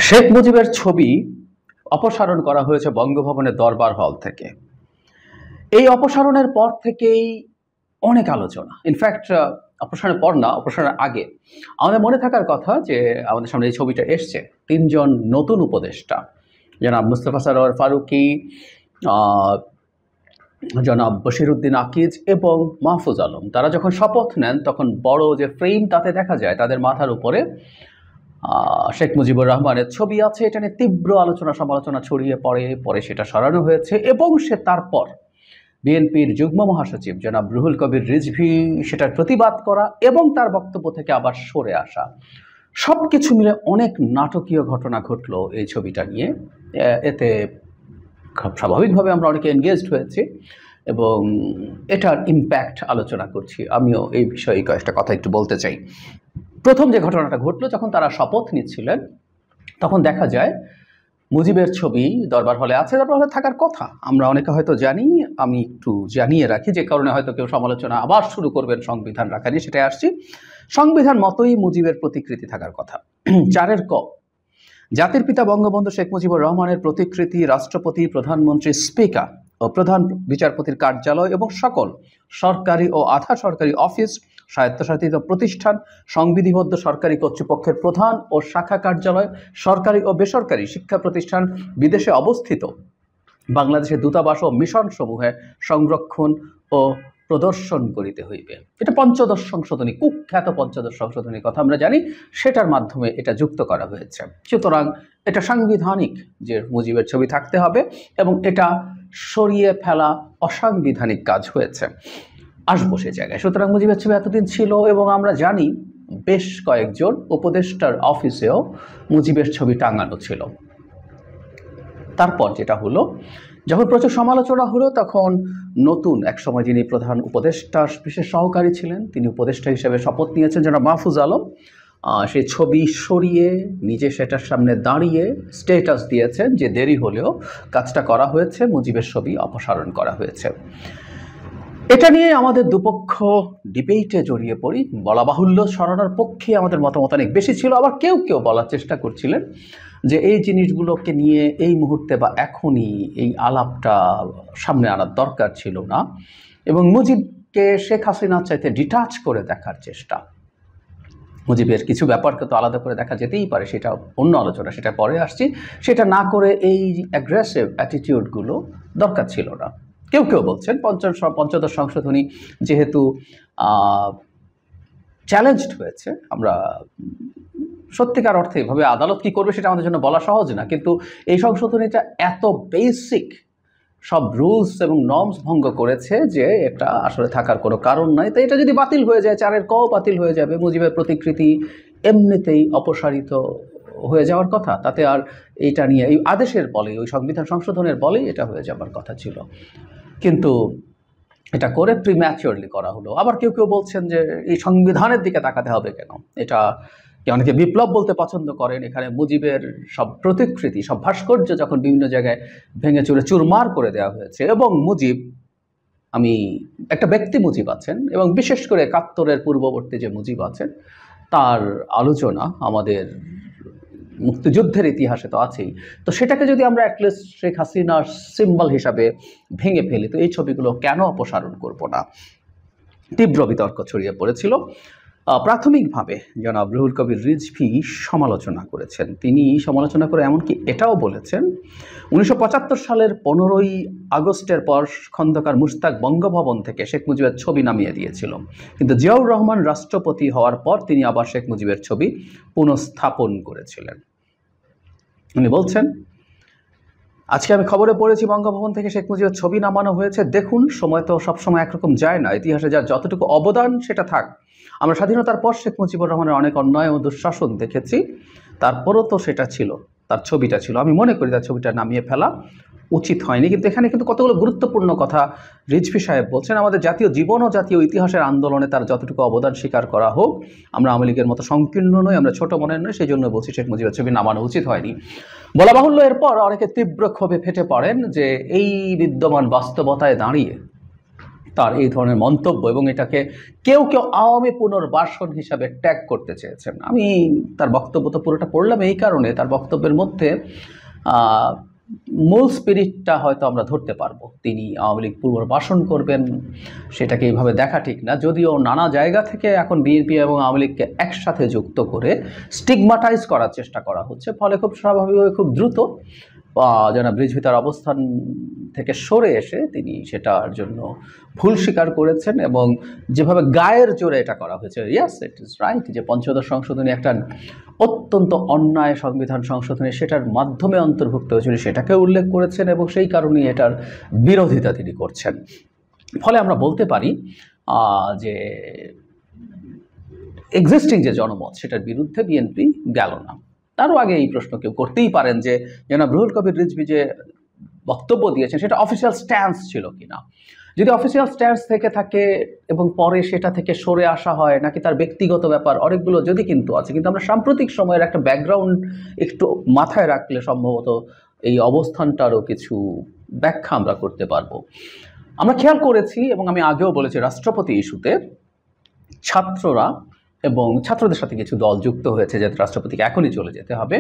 শেখ মুজিবের ছবি অপসারণ করা হয়েছে বঙ্গভবনের দরবার হল থেকে। এই অপসারণের পর থেকেই অনেক আলোচনা। ইনফ্যাক্ট অপসারণের পর না, অপসারণের আগে আমাদের মনে থাকার কথা যে আমাদের সামনে এই ছবিটা এসছে, তিনজন নতুন উপদেষ্টা, জনাব মুস্তফা সরোয়ার ফারুকী, জনাব বশিরউদ্দিন আকিজ এবং মাহফুজ আলম। তারা যখন শপথ নেন তখন বড় যে ফ্রেম তাতে দেখা যায় তাদের মাথার উপরে শেখ মুজিবুর রহমানের ছবি আছে। এটা নিয়ে তীব্র আলোচনা সমালোচনা ছড়িয়ে পরে সেটা সরানো হয়েছে এবং তারপর বিএনপির যুগ্ম মহাসচিব জনাব রুহুল কবির রিজভী সেটার প্রতিবাদ করা এবং তার বক্তব্য থেকে আবার সরে আসা, সব কিছু মিলে অনেক নাটকীয় ঘটনা ঘটলো এই ছবিটা নিয়ে। এতে স্বাভাবিকভাবে আমরা অনেকে এনগেজড হয়েছি এবং এটার ইম্প্যাক্ট আলোচনা করছি। আমিও এই বিষয়ে কয়েকটা কথা একটু বলতে চাই। প্রথম যে ঘটনাটা ঘটলো, যখন তারা শপথ নিচ্ছিলেন তখন দেখা যায় মুজিবের ছবি দরবার হলে আছে, দরবার হলে থাকার কথা আমরা অনেকে হয়তো জানি। আমি একটু জানিয়ে রাখি, যে কারণে হয়তো কেউ সমালোচনা আবার শুরু করবেন সংবিধান রাখা নিয়ে, সেটাই আসছি। সংবিধান মতোই মুজিবের প্রতিকৃতি থাকার কথা। 4 ক, জাতির পিতা বঙ্গবন্ধু শেখ মুজিবুর রহমানের প্রতিকৃতি রাষ্ট্রপতি, প্রধানমন্ত্রী, স্পিকার ও প্রধান বিচারপতির কার্যালয় এবং সকল সরকারি ও আধা সরকারি অফিস, স্বায়ত্তশাসিত প্রতিষ্ঠান, সংবিধিবদ্ধ সরকারি কর্তৃপক্ষের প্রধান ও শাখা কার্যালয়, সরকারি ও বেসরকারি শিক্ষা প্রতিষ্ঠান, বিদেশে অবস্থিত বাংলাদেশের দূতাবাস ও মিশন সমূহে সংরক্ষণ ও প্রদর্শন করিতে হইবে। এটা পঞ্চদশ সংশোধনী, কুখ্যাত পঞ্চদশ সংশোধনীর কথা আমরা জানি, সেটার মাধ্যমে এটা যুক্ত করা হয়েছে। সুতরাং এটা সাংবিধানিক যে মুজিবের ছবি থাকতে হবে এবং এটা সরিয়ে ফেলা অসাংবিধানিক কাজ হয়েছে। আসবো সে জায়গায়। সুতরাং মুজিবের ছবি এতদিন ছিল এবং আমরা জানি বেশ কয়েকজন উপদেষ্টার অফিসেও মুজিবের ছবি টাঙানো ছিল। তারপর যেটা হলো, যখন প্রচুর সমালোচনা হলো তখন নতুন একসময় যিনি প্রধান উপদেষ্টার বিশেষ সহকারী ছিলেন, তিনি উপদেষ্টা হিসেবে শপথ নিয়েছেন জনাব মাহফুজ আলম। সেই ছবি সরিয়ে নিজে সেটার সামনে দাঁড়িয়ে স্ট্যাটাস দিয়েছেন যে দেরি হলেও কাজটা করা হয়েছে, মুজিবের ছবি অপসারণ করা হয়েছে। এটা নিয়ে আমাদের দুপক্ষ ডিবেটে জড়িয়ে পড়ি। বলা বাহুল্য, সরানোর পক্ষে আমাদের মতামত অনেক বেশি ছিল, আবার কেউ কেউ বলার চেষ্টা করছিলেন যে এই জিনিসগুলোকে নিয়ে এই মুহূর্তে বা এখনই এই আলাপটা সামনে আনার দরকার ছিল না এবং মুজিবকে শেখ হাসিনার চাইতে ডিটাচ করে দেখার চেষ্টা। মুজিবের কিছু ব্যাপারকে তো আলাদা করে দেখা যেতেই পারে, সেটা অন্য আলোচনা, সেটা পরে আসছি। সেটা না করে এই অ্যাগ্রেসিভ অ্যাটিটিউডগুলো দরকার ছিল না। কেউ কেউ বলছেন পঞ্চদশ সংশোধনী যেহেতু চ্যালেঞ্জড হয়েছে, আমরা সত্যিকার অর্থে এভাবে আদালত কি করবে সেটা আমাদের জন্য বলা সহজ না, কিন্তু এই সংশোধনীটা এত বেসিক সব রুলস এবং নর্মস ভঙ্গ করেছে যে এটা আসলে থাকার কোনো কারণ নাই। তো এটা যদি বাতিল হয়ে যায়, 4 ক বাতিল হয়ে যাবে, মুজিবের প্রতিকৃতি এমনিতেই অপসারিত হয়ে যাওয়ার কথা, তাতে আর এইটা নিয়ে এই আদেশের বলে, ওই সংবিধান সংশোধনের বলেই এটা হয়ে যাবার কথা ছিল, কিন্তু এটা করে প্রিম্যাচিওরলি করা হলো। আবার কেউ কেউ বলছেন যে এই সংবিধানের দিকে তাকাতে হবে কেন, এটা অনেকে বিপ্লব বলতে পছন্দ করেন। এখানে মুজিবের সব প্রতিকৃতি, সব ভাস্কর্য যখন বিভিন্ন জায়গায় ভেঙে চুরে চুরমার করে দেওয়া হয়েছে এবং মুজিব, আমি একটা ব্যক্তি মুজিব আছেন এবং বিশেষ করে 71-এর পূর্ববর্তী যে মুজিব আছেন তার আলোচনা আমাদের মুক্তিযুদ্ধের ইতিহাসে তো আছেই। তো সেটাকে যদি আমরা অ্যাটলিস্ট শেখ হাসিনার সিম্বল হিসাবে ভেঙে ফেলি, তো এই ছবিগুলো কেন অপসারণ করব না? তীব্র বিতর্ক ছড়িয়ে পড়েছিল। প্রাথমিকভাবে জনাব রুহুল কবির রিজভী সমালোচনা করেছেন। তিনি সমালোচনা করে এমনকি এটাও বলেছেন 1975 সালের 15ই আগস্টের পর খন্দকার মুশতাক বঙ্গভবন থেকে শেখ মুজিবের ছবি নামিয়ে দিয়েছিল, কিন্তু জিয়াউর রহমান রাষ্ট্রপতি হওয়ার পর তিনি আবার শেখ মুজিবের ছবি পুনঃস্থাপন করেছিলেন। উনি বলছেন, আজকে আমি খবরে পড়েছি বঙ্গভবন থেকে শেখ মুজিবের ছবি নামানো হয়েছে। দেখুন, সময় তো সবসময় একরকম যায় না, ইতিহাসে যার যতটুকু অবদান সেটা থাক। আমরা স্বাধীনতার পর শেখ মুজিবুর রহমানের অনেক অন্যায় ও দুঃশাসন দেখেছি, তারপরও তো সেটা ছিল, তার ছবিটা ছিল। আমি মনে করি তার ছবিটা নামিয়ে ফেলা উচিত হয়নি। কিন্তু এখানে কিন্তু কতগুলো গুরুত্বপূর্ণ কথা রিজভী সাহেব বলছেন। আমাদের জাতীয় জীবন ও জাতীয় ইতিহাসের আন্দোলনে তার যতটুকু অবদান স্বীকার করা হোক। আমরা আওয়ামী লীগের মতো সংকীর্ণ নই, আমরা ছোট মনের নই, সেই জন্য বলছি শেখ মুজিবের ছবি নামানো উচিত হয়নি। বলা বাহুল্য, এরপর অনেকে তীব্র ক্ষোভে ফেটে পড়েন যে এই বিদ্যমান বাস্তবতায় দাঁড়িয়ে তার এই ধরনের মন্তব্য, এবং এটাকে কেউ কেউ আওয়ামী পুনর্বাসন হিসাবে ট্যাগ করতে চেয়েছেন। আমি তার বক্তব্য তো পুরোটা পড়লাম এই কারণে, তার বক্তব্যের মধ্যে মূল স্পিরিটটা হয়তো আমরা ধরতে পারবো। তিনি আওয়ামী লীগ পুনর্বাসন করবেন সেটাকে এইভাবে দেখা ঠিক না, যদিও নানা জায়গা থেকে এখন বিএনপি এবং আওয়ামী লীগকে একসাথে যুক্ত করে স্টিগমাটাইজ করার চেষ্টা করা হচ্ছে, ফলে খুব স্বাভাবিকভাবে খুব দ্রুত জনাব রিজভী তার অবস্থান থেকে সরে এসে তিনি সেটার জন্য ভুল স্বীকার করেছেন, এবং যেভাবে গায়ের জোরে এটা করা হয়েছে, ইয়াস ইট ইজ রাইট, যে পঞ্চদশ সংশোধনী একটা অত্যন্ত অন্যায় সংবিধান সংশোধনী, সেটার মাধ্যমে অন্তর্ভুক্ত হয়েছিল সেটাকে উল্লেখ করেছেন, এবং সেই কারণেই এটার বিরোধিতা তিনি করছেন। ফলে আমরা বলতে পারি যে এক্সিস্টিং যে জনমত সেটার বিরুদ্ধে বিএনপি গেল না। তারও আগে এই প্রশ্ন কেউ করতেই পারেন যে জনাব রুহুল কবির রিজভী যে বক্তব্য দিয়েছেন সেটা অফিসিয়াল স্ট্যান্স ছিল কিনা। যদি অফিসিয়াল স্ট্যান্স থেকে থাকে এবং পরে সেটা থেকে সরে আসা হয়, নাকি তার ব্যক্তিগত ব্যাপার, অনেকগুলো যদি কিন্তু আছে। কিন্তু আমরা সাম্প্রতিক সময়ের একটা ব্যাকগ্রাউন্ড একটু মাথায় রাখলে সম্ভবত এই অবস্থানটারও কিছু ব্যাখ্যা আমরা করতে পারবো। আমরা খেয়াল করেছি, এবং আমি আগেও বলেছি, রাষ্ট্রপতি ইস্যুতে ছাত্ররা এবং ছাত্রদের সাথে কিছু দল যুক্ত হয়েছে যে রাষ্ট্রপতিকে এখনই চলে যেতে হবে।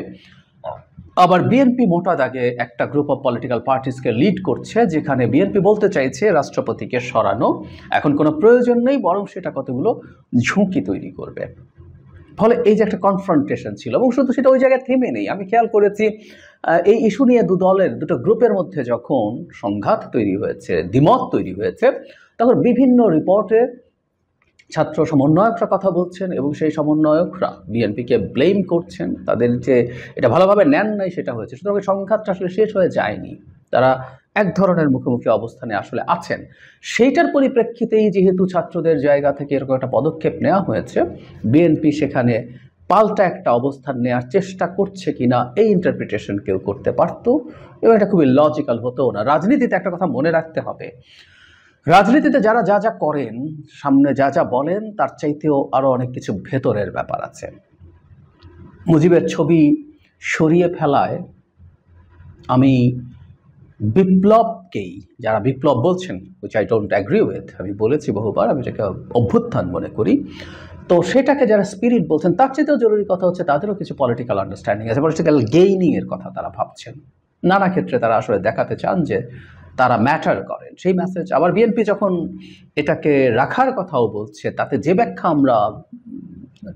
আবার বিএনপি মোটা দাগে একটা গ্রুপ অফ পলিটিক্যাল পার্টিসকে লিড করছে, যেখানে বিএনপি বলতে চাইছে রাষ্ট্রপতিকে সরানো এখন কোনো প্রয়োজন নেই, বরং সেটা কতগুলো ঝুঁকি তৈরি করবে। ফলে এই যে একটা কনফ্রন্টেশন ছিল, এবং শুধু সেটা ওই জায়গায় থেমে নেই। আমি খেয়াল করেছি এই ইস্যু নিয়ে দুটো গ্রুপের মধ্যে যখন সংঘাত তৈরি হয়েছে, দ্বিমত তৈরি হয়েছে, তখন বিভিন্ন রিপোর্টে ছাত্র সমন্বয়করা কথা বলছেন, এবং সেই সমন্বয়করা বিএনপিকে ব্লেম করছেন, তাদের যে এটা ভালোভাবে নেন নাই সেটা হয়েছে। সুতরাং সংঘাতটা আসলে শেষ হয়ে যায়নি, তারা এক ধরনের মুখোমুখি অবস্থানে আসলে আছেন। সেইটার পরিপ্রেক্ষিতেই যেহেতু ছাত্রদের জায়গা থেকে এরকম একটা পদক্ষেপ নেওয়া হয়েছে, বিএনপি সেখানে পাল্টা একটা অবস্থান নেওয়ার চেষ্টা করছে কিনা এই ইন্টারপ্রিটেশন কেউ করতে পারতো, এবং এটা খুবই লজিক্যাল হতো না। রাজনীতিতে একটা কথা মনে রাখতে হবে, রাজনীতিতে যারা যা যা করেন, সামনে যা যা বলেন, তার চাইতেও আরও অনেক কিছু ভেতরের ব্যাপার আছে। মুজিবের ছবি সরিয়ে ফেলায় আমি বিপ্লবকেই, যারা বিপ্লব বলছেন, which I don't agree with, আমি বলেছি বহুবার, আমি এটাকে অভ্যুত্থান মনে করি, তো সেটাকে যারা স্পিরিট বলছেন, তার চাইতেও জরুরি কথা হচ্ছে তাদেরও কিছু পলিটিক্যাল আন্ডারস্ট্যান্ডিং আছে, পলিটিক্যাল গেইনিংয়ের কথা তারা ভাবছেন। নানা ক্ষেত্রে তারা আসলে দেখাতে চান যে তারা ম্যাটার করেন, সেই মেসেজ। আবার বিএনপি যখন এটাকে রাখার কথাও বলছে, তাতে যে ব্যাখ্যা আমরা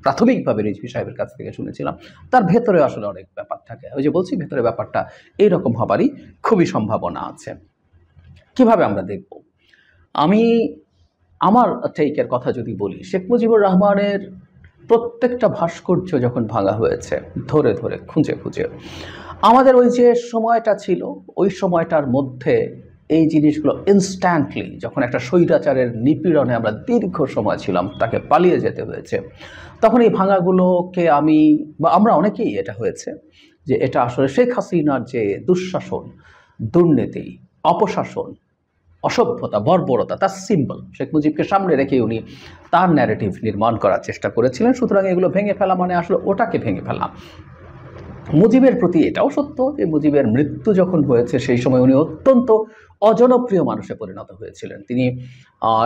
প্রাথমিকভাবে রিজভী সাহেবের কাছ থেকে শুনেছিলাম, তার ভেতরে আসলে অনেক ব্যাপার থাকে। ওই যে বলছি, ভেতরে ব্যাপারটা এইরকম হবারই খুবই সম্ভাবনা আছে। কিভাবে আমরা দেখব? আমি আমার টেকের কথা যদি বলি, শেখ মুজিবুর রহমানের প্রত্যেকটা ভাস্কর্য যখন ভাঙা হয়েছে, ধরে ধরে খুঁজে খুঁজে, আমাদের ওই যে সময়টা ছিল, ওই সময়টার মধ্যে এই জিনিসগুলো ইনস্ট্যান্টলি, যখন একটা স্বৈরাচারের নিপীড়নে আমরা দীর্ঘ সময় ছিলাম, তাকে পালিয়ে যেতে হয়েছে, তখন এই ভাঙাগুলোকে আমরা অনেকেই এটা হয়েছে যে এটা আসলে শেখ হাসিনার যে দুঃশাসন, দুর্নীতি, অপশাসন, অসভ্যতা, বর্বরতা, তার সিম্বল। শেখ মুজিবকে সামনে রেখে উনি তার ন্যারেটিভ নির্মাণ করার চেষ্টা করেছিলেন। সুতরাং এগুলো ভেঙে ফেলা মানে আসলে ওটাকে ভেঙে ফেলা। মুজিবের প্রতি এটাও সত্য যে মুজিবের মৃত্যু যখন হয়েছে, সেই সময় উনি অত্যন্ত অজনপ্রিয় মানুষে পরিণত হয়েছিলেন। তিনি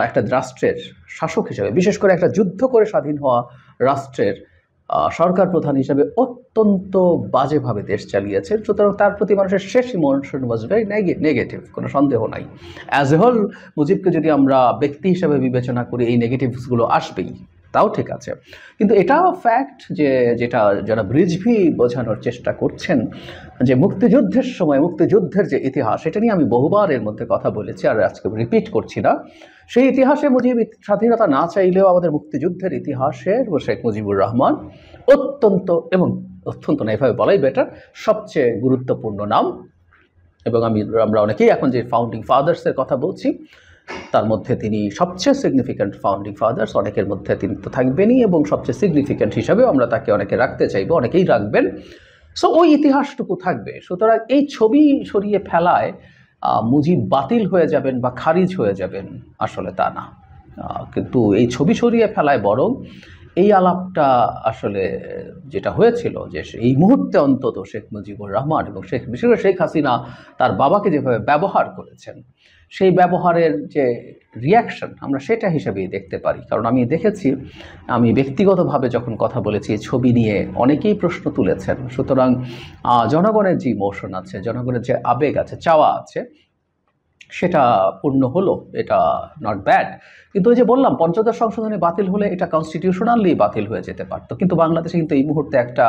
একটা রাষ্ট্রের শাসক হিসেবে, বিশেষ করে একটা যুদ্ধ করে স্বাধীন হওয়া রাষ্ট্রের সরকার প্রধান হিসেবে অত্যন্ত বাজেভাবে দেশ চালিয়েছেন। সুতরাং তার প্রতি মানুষের শেষ ইমোশন ওয়াজ ভেরি নেগেটিভ, কোনো সন্দেহ নাই। অ্যাজ এ হোল মুজিবকে যদি আমরা ব্যক্তি হিসেবে বিবেচনা করি, এই নেগেটিভসগুলো আসবেই, তাও ঠিক আছে। কিন্তু এটাও ফ্যাক্ট যে যেটা যারা রিজভী বোঝানোর চেষ্টা করছেন, যে মুক্তিযুদ্ধের সময় মুক্তিযুদ্ধের যে ইতিহাস, এটা নিয়ে আমি বহুবার এর মধ্যে কথা বলেছি, আর আজকে রিপিট করছি না। সেই ইতিহাসে মুজিব স্বাধীনতা না চাইলেও আমাদের মুক্তিযুদ্ধের ইতিহাসের শেখ মুজিবুর রহমান অত্যন্ত না, এভাবে বলাই বেটার, সবচেয়ে গুরুত্বপূর্ণ নাম। এবং আমরা অনেকেই এখন যে ফাউন্ডিং ফাদার্সের কথা বলছি, তার মধ্যে তিনি সবচেয়ে সিগনিফিক্যান্ট ফাউন্ডিং ফাদার্স। অনেকের মধ্যে তিনি তো থাকবেনই, এবং সবচেয়ে সিগনিফিক্যান্ট হিসাবেও আমরা তাকে অনেকে রাখতে চাইবো, অনেকেই রাখবেন। সো ওই ইতিহাসটুকু থাকবে। সুতরাং এই ছবি সরিয়ে ফেলায় মুজিব বাতিল হয়ে যাবেন বা খারিজ হয়ে যাবেন, আসলে তা না। কিন্তু এই ছবি সরিয়ে ফেলায় বরং এই আলাপটা আসলে যেটা হয়েছিল যে এই মুহূর্তে অন্তত শেখ মুজিবুর রহমান এবং বিশেষ করে শেখ হাসিনা তার বাবাকে যেভাবে ব্যবহার করেছেন, সেই ব্যবহারের যে রিয়াকশন আমরা সেটা হিসেবেই দেখতে পারি। কারণ আমি দেখেছি, আমি ব্যক্তিগতভাবে যখন কথা বলেছি ছবি নিয়ে অনেকেই প্রশ্ন তুলেছেন। সুতরাং জনগণের যে ইমোশন আছে, জনগণের যে আবেগ আছে, চাওয়া আছে, সেটা পূর্ণ হলো, এটা নট ব্যাড। কিন্তু ওই যে বললাম, পঞ্চদশ সংশোধনী বাতিল হলে এটা কনস্টিটিউশনালি বাতিল হয়ে যেতে পারতো। কিন্তু বাংলাদেশে কিন্তু এই মুহূর্তে একটা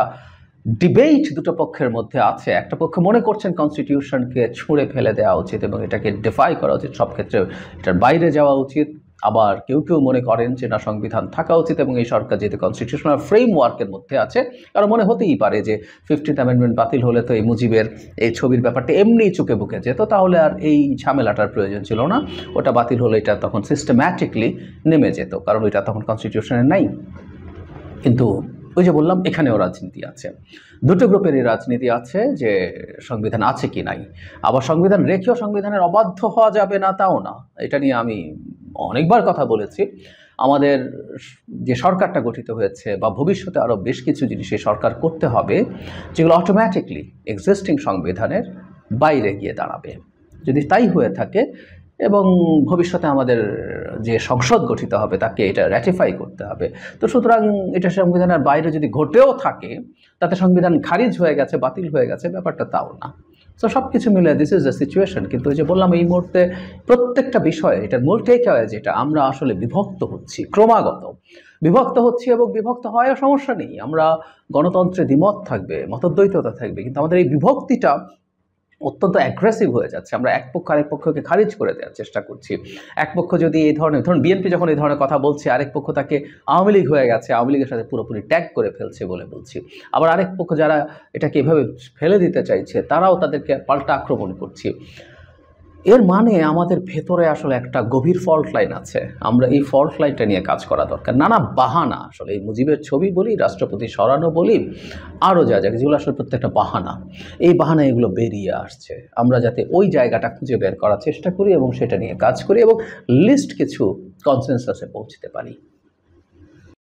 ডিবেট দুটো পক্ষের মধ্যে আছে। একটা পক্ষ মনে করছেন কনস্টিটিউশনকে ছুঁড়ে ফেলে দেওয়া উচিত এবং এটাকে ডিফাই করা উচিত, সব ক্ষেত্রে এটার বাইরে যাওয়া উচিত। আবার কেউ কেউ মনে করেন যে না, সংবিধান থাকা উচিত এবং এই সরকার যেহেতু কনস্টিটিউশনাল ফ্রেমওয়ার্কের মধ্যে আছে, কারণ মনে হতেই পারে যে 15th অ্যামেন্ডমেন্ট বাতিল হলে তো এই মুজিবের এই ছবির ব্যাপারটা এমনিই চুকে বুকে যেত, তাহলে আর এই ঝামেলাটার প্রয়োজন ছিল না। ওটা বাতিল হলে এটা তখন সিস্টেম্যাটিকলি নেমে যেত, কারণ এটা তখন কনস্টিটিউশনে নাই। কিন্তু ওই যে বললাম, এখানেও রাজনীতি আছে, দুটো গ্রুপেরই রাজনীতি আছে, যে সংবিধান আছে কি নাই। আবার সংবিধান রেখেও সংবিধানের অবাধ্য হওয়া যাবে না, তাও না। এটা নিয়ে আমি অনেকবার কথা বলেছি। আমাদের যে সরকারটা গঠিত হয়েছে বা ভবিষ্যতে আরও বেশ কিছু জিনিস এই সরকার করতে হবে, যেগুলো অটোমেটিকলি এক্সিস্টিং সংবিধানের বাইরে গিয়ে দাঁড়াবে। যদি তাই হয়ে থাকে এবং ভবিষ্যতে আমাদের যে সংসদ গঠিত হবে তাকে এটা র্যাটিফাই করতে হবে, তো সুতরাং এটা সংবিধানের বাইরে যদি ঘটেও থাকে, তাতে সংবিধান খারিজ হয়ে গেছে, বাতিল হয়ে গেছে, ব্যাপারটা তাও না। তো সব কিছু মিলে দিস ইজ দ্য সিচুয়েশন। কিন্তু ওই যে বললাম, এই মুহূর্তে প্রত্যেকটা বিষয়ে এটার মূল টেকঅ্যাওয়ে যেটা, আমরা আসলে বিভক্ত হচ্ছি, ক্রমাগত বিভক্ত হচ্ছি, এবং বিভক্ত হওয়ার সমস্যা নেই। আমরা গণতন্ত্রে দ্বিমত থাকবে, মতদ্বৈততা থাকবে, কিন্তু আমাদের এই বিভক্তিটা অত্যন্ত অ্যাগ্রেসিভ হয়ে যাচ্ছে। আমরা এক পক্ষ আরেক পক্ষকে খারিজ করে দেওয়ার চেষ্টা করছি। এক পক্ষ যদি এই ধরনের, ধরুন বিএনপি যখন এই ধরনের কথা বলছে, আরেক পক্ষ তাকে আওয়ামী লীগ হয়ে গেছে, আওয়ামী লীগের সাথে পুরোপুরি ট্যাগ করে ফেলছে বলে বলছি। আবার আরেক পক্ষ যারা এটাকে এভাবে ফেলে দিতে চাইছে, তারাও তাদেরকে পাল্টা আক্রমণ করছে। এর মানে আমাদের ভেতরে আসলে একটা গভীর ফল্ট লাইন আছে। আমরা এই ফল্ট লাইনটা নিয়ে কাজ করা দরকার। নানা বাহানা, আসলে এই মুজিবের ছবি বলি, রাষ্ট্রপতি সরানো বলি, আরও যা যা, যেগুলো আসলে প্রত্যেকটা বাহানা, এই বাহানা এগুলো বেরিয়ে আসছে। আমরা যাতে ওই জায়গাটা খুঁজে বের করার চেষ্টা করি এবং সেটা নিয়ে কাজ করি এবং লিস্ট কিছু কনসেনসাসে পৌঁছতে পারি।